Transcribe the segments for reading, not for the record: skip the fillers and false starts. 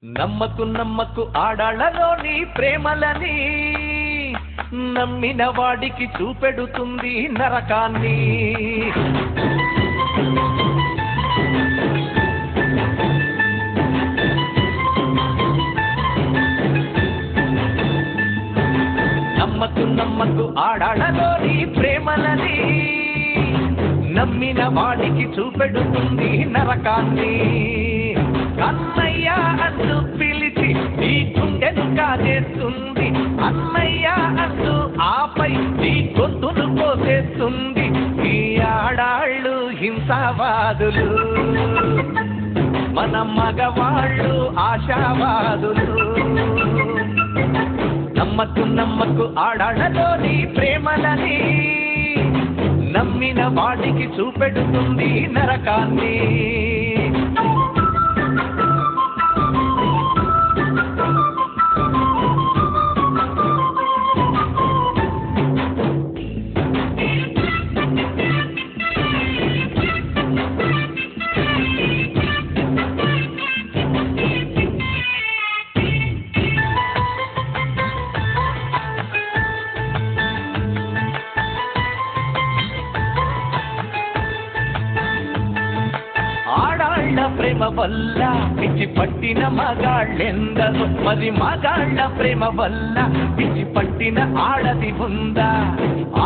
నమ్మకు నమ్మకు ఆడాళ్ళలోని ప్రేమలని, నమ్మిన వాడికి చూపెడుతుంది నరకాన్ని. నమ్మకు నమ్మకు ఆడాళ్ళలోని ప్రేమలని, నమ్మిన వాడికి చూపెడుతుంది నరకాన్ని. అన్నయ్య అంటూ పిలిచి నీ గుండెను కాజేస్తుంది, అన్నయ్య అంటూ ఆపై నీ గొంతును కోసేస్తుంది. ఈ ఆడాళ్ళు హింసావాదులు, మన మగవాళ్ళు ఆశావాదులు. నమ్మకు నమ్మకు ఆడాళ్ళలోని ప్రేమలని, నమ్మిన వాడికి చూపెడుతుంది నరకాన్ని. ప్రేమ వల్ల పిచ్చి పట్టిన మగాళ్ళెందరో, మరి మగాళ్ళ ప్రేమ వల్ల పిచ్చి పట్టిన ఆడది ఉందా?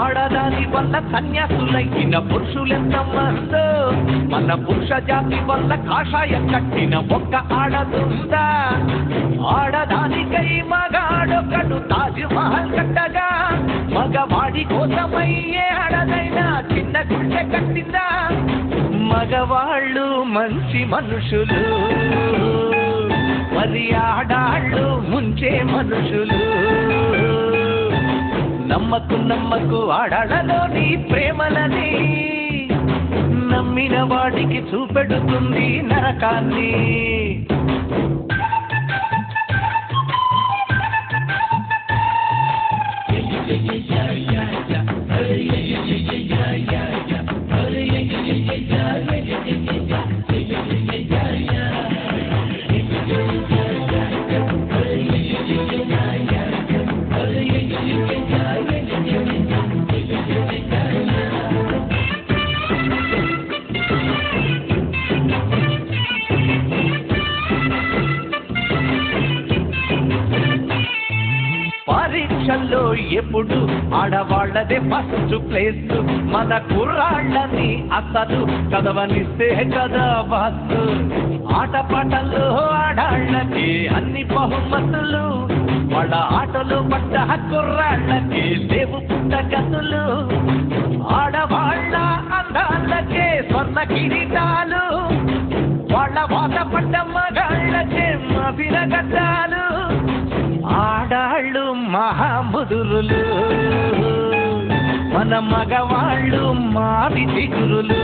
ఆడదాని వల్ల సన్యాసులైన పురుషులెంతమందో, మన పురుష జాతి వల్ల కాషాయం కట్టిన ఒక్క ఆడదుందా? ఆడదానికై మగాడొకడు తాజ్ మహల్ కట్టగా, మగవాడి కోసమయ్యే ఆడదైనా చిన్న గుండె కట్టిందా? మగవాళ్ళు మంచి మనుషులు, మరి ఆడాళ్ళు ముంచే మనుషులు. నమ్మకు నమ్మకు ఆడాళ్ళలోని ప్రేమలని, నమ్మిన వాడికి చూపెడుతుంది నరకాన్ని. పరీక్షల్లో ఎప్పుడు ఆడవాళ్లదే ఫస్ట్ ప్లేస్, మన కుర్రాళ్ళని అసలు కదవనిస్తే కదా బాస్. ఆటపాటల్లో ఆడాళ్ళకి అన్ని బహుమతులు, వాళ్ళ ఆటలు పడ్డ కుర్రాళ్ళకి లేవు పుట్టగతులు. ఆడవాళ్ళ అందాలకే స్వర్ణ కిరీటాలు, వాళ్ళ వాత పడ్డ మగాళ్ళకే విరగడ్డాలు. ఆడాళ్ళు మహాముదురులు, మన మగవాళ్ళు మావి దిగురులు.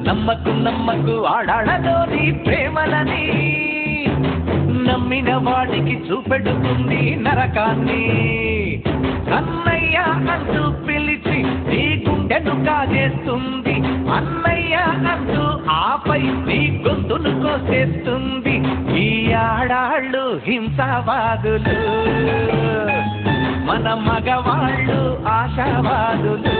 నమ్మకు నమ్మకు ఆడాళ్ళలోని ప్రేమలని, నమ్మిన వాడికి చూపెడుతుంది నరకాన్ని. అన్నయ్య అంటూ పిలిచి నీ గుండెను కాజేస్తుంది, అన్నయ్య అంటూ ఆపై నీ గొంతును కోసేస్తుంది. ఈ ఆడాళ్ళు హింసావాదులు, మన మగవాళ్ళు ఆశావాదులు.